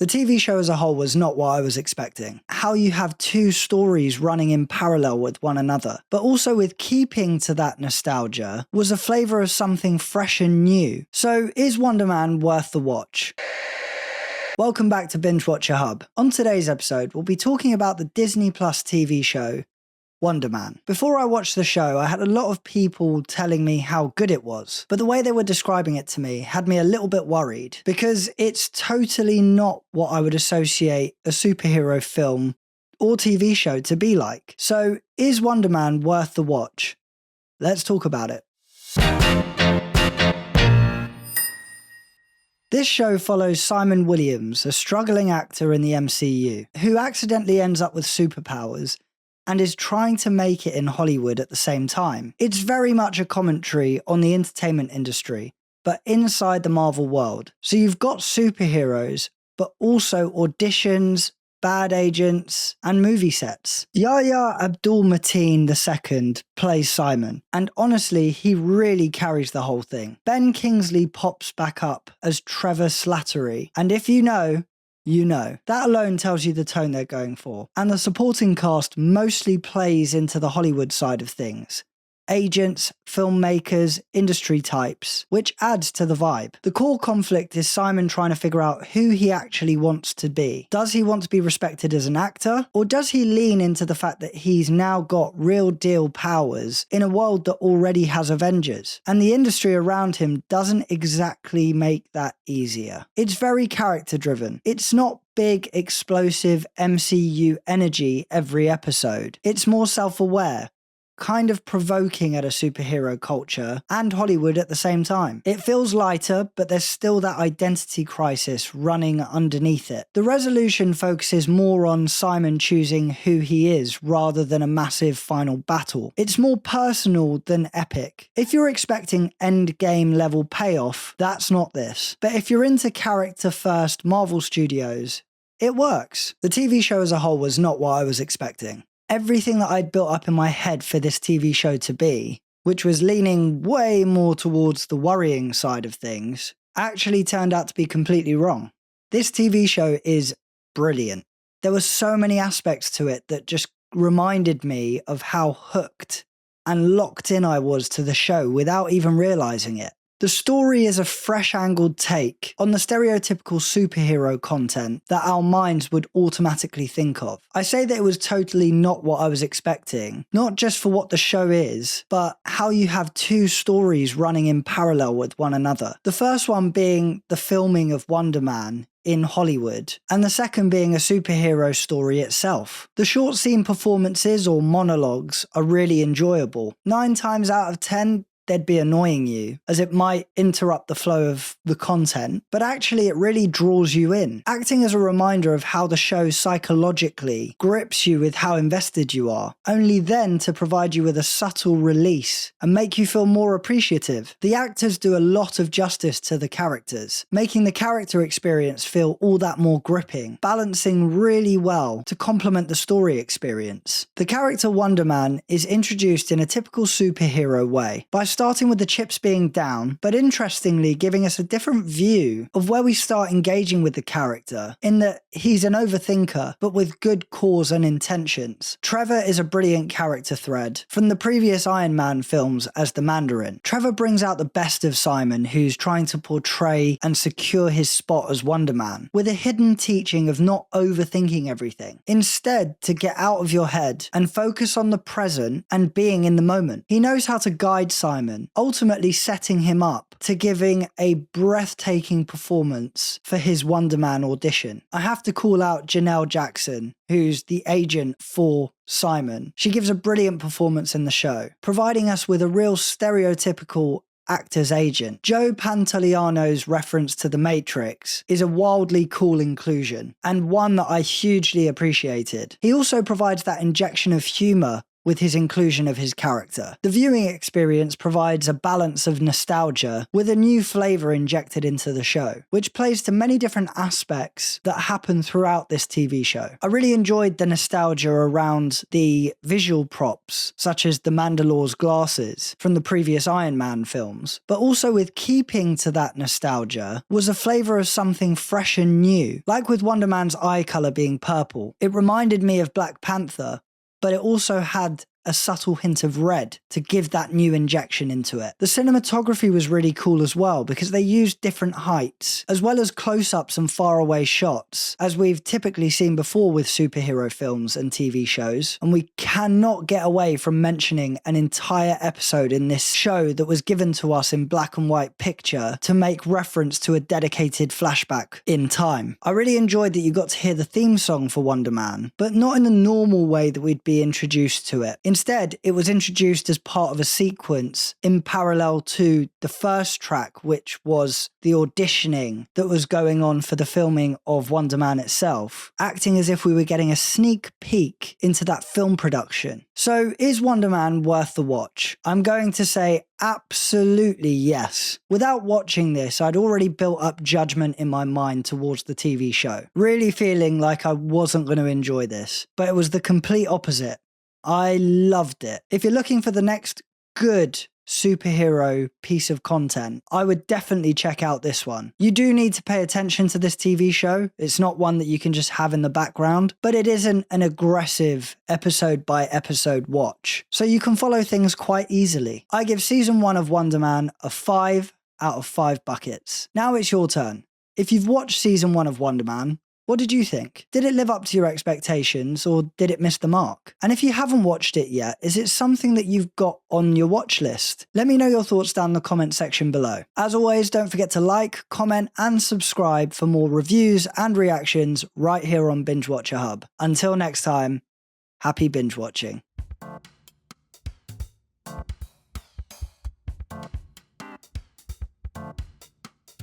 The TV show as a whole was not what I was expecting. How you have two stories running in parallel with one another, but also with keeping to that nostalgia, was a flavour of something fresh and new. So is Wonder Man worth the watch? Welcome back to Binge Watcher Hub. On today's episode, we'll be talking about the Disney Plus TV show, Wonder Man. Before I watched the show, I had a lot of people telling me how good it was, but the way they were describing it to me had me a little bit worried, because it's totally not what I would associate a superhero film or TV show to be like. So is Wonder Man worth the watch? Let's talk about it. This show follows Simon Williams, a struggling actor in the MCU, who accidentally ends up with superpowers and is trying to make it in Hollywood at the same time. It's very much a commentary on the entertainment industry, but inside the Marvel world. So you've got superheroes, but also auditions, bad agents, and movie sets. Yahya Abdul-Mateen II plays Simon, and honestly, he really carries the whole thing. Ben Kingsley pops back up as Trevor Slattery, and if you know, you know. That alone tells you the tone they're going for. And the supporting cast mostly plays into the Hollywood side of things. Agents, filmmakers, industry types, which adds to the vibe. The core conflict is Simon trying to figure out who he actually wants to be. Does he want to be respected as an actor? Or does he lean into the fact that he's now got real deal powers in a world that already has Avengers? And the industry around him doesn't exactly make that easier. It's very character driven. It's not big, explosive MCU energy every episode. It's more self-aware, kind of provoking at a superhero culture and Hollywood at the same time. It feels lighter, but there's still that identity crisis running underneath it. The resolution focuses more on Simon choosing who he is rather than a massive final battle. It's more personal than epic. If you're expecting endgame level payoff, that's not this. But if you're into character first Marvel Studios, it works. The TV show as a whole was not what I was expecting. Everything that I'd built up in my head for this TV show to be, which was leaning way more towards the worrying side of things, actually turned out to be completely wrong. This TV show is brilliant. There were so many aspects to it that just reminded me of how hooked and locked in I was to the show without even realizing it. The story is a fresh-angled take on the stereotypical superhero content that our minds would automatically think of. I say that it was totally not what I was expecting, not just for what the show is, but how you have two stories running in parallel with one another. The first one being the filming of Wonder Man in Hollywood, and the second being a superhero story itself. The short scene performances or monologues are really enjoyable. 9 times out of 10, they'd be annoying you, as it might interrupt the flow of the content, but actually it really draws you in, acting as a reminder of how the show psychologically grips you with how invested you are, only then to provide you with a subtle release and make you feel more appreciative. The actors do a lot of justice to the characters, making the character experience feel all that more gripping, balancing really well to complement the story experience. The character Wonder Man is introduced in a typical superhero way, by starting with the chips being down, but interestingly giving us a different view of where we start engaging with the character, in that he's an overthinker, but with good cause and intentions. Trevor is a brilliant character thread from the previous Iron Man films as the Mandarin. Trevor brings out the best of Simon, who's trying to portray and secure his spot as Wonder Man, with a hidden teaching of not overthinking everything. Instead, to get out of your head and focus on the present and being in the moment. He knows how to guide Simon, ultimately setting him up to giving a breathtaking performance for his Wonder Man audition. I have to call out Janelle Jackson, who's the agent for Simon. She gives a brilliant performance in the show, providing us with a real stereotypical actor's agent. Joe Pantoliano's reference to The Matrix is a wildly cool inclusion, and one that I hugely appreciated. He also provides that injection of humour with his inclusion of his character. The viewing experience provides a balance of nostalgia with a new flavour injected into the show, which plays to many different aspects that happen throughout this TV show. I really enjoyed the nostalgia around the visual props, such as the Mandalore's glasses from the previous Iron Man films, but also with keeping to that nostalgia was a flavour of something fresh and new. Like with Wonder Man's eye colour being purple, it reminded me of Black Panther, but it also had a subtle hint of red to give that new injection into it. The cinematography was really cool as well because they used different heights, as well as close-ups and faraway shots, as we've typically seen before with superhero films and TV shows, and we cannot get away from mentioning an entire episode in this show that was given to us in black and white picture to make reference to a dedicated flashback in time. I really enjoyed that you got to hear the theme song for Wonder Man, but not in the normal way that we'd be introduced to it. Instead, it was introduced as part of a sequence in parallel to the first track, which was the auditioning that was going on for the filming of Wonder Man itself, acting as if we were getting a sneak peek into that film production. So, is Wonder Man worth the watch? I'm going to say absolutely yes. Without watching this, I'd already built up judgment in my mind towards the TV show, really feeling like I wasn't going to enjoy this, but it was the complete opposite. I loved it. If you're looking for the next good superhero piece of content, I would definitely check out this one. You do need to pay attention to this TV show. It's not one that you can just have in the background, but it isn't an aggressive episode by episode watch, so you can follow things quite easily. I give season 1 of Wonder Man a 5 out of 5 buckets. Now it's your turn. If you've watched season 1 of Wonder Man, what did you think? Did it live up to your expectations or did it miss the mark? And if you haven't watched it yet, is it something that you've got on your watch list? Let me know your thoughts down in the comment section below. As always, don't forget to like, comment and subscribe for more reviews and reactions right here on Binge Watcher Hub. Until next time, happy binge watching.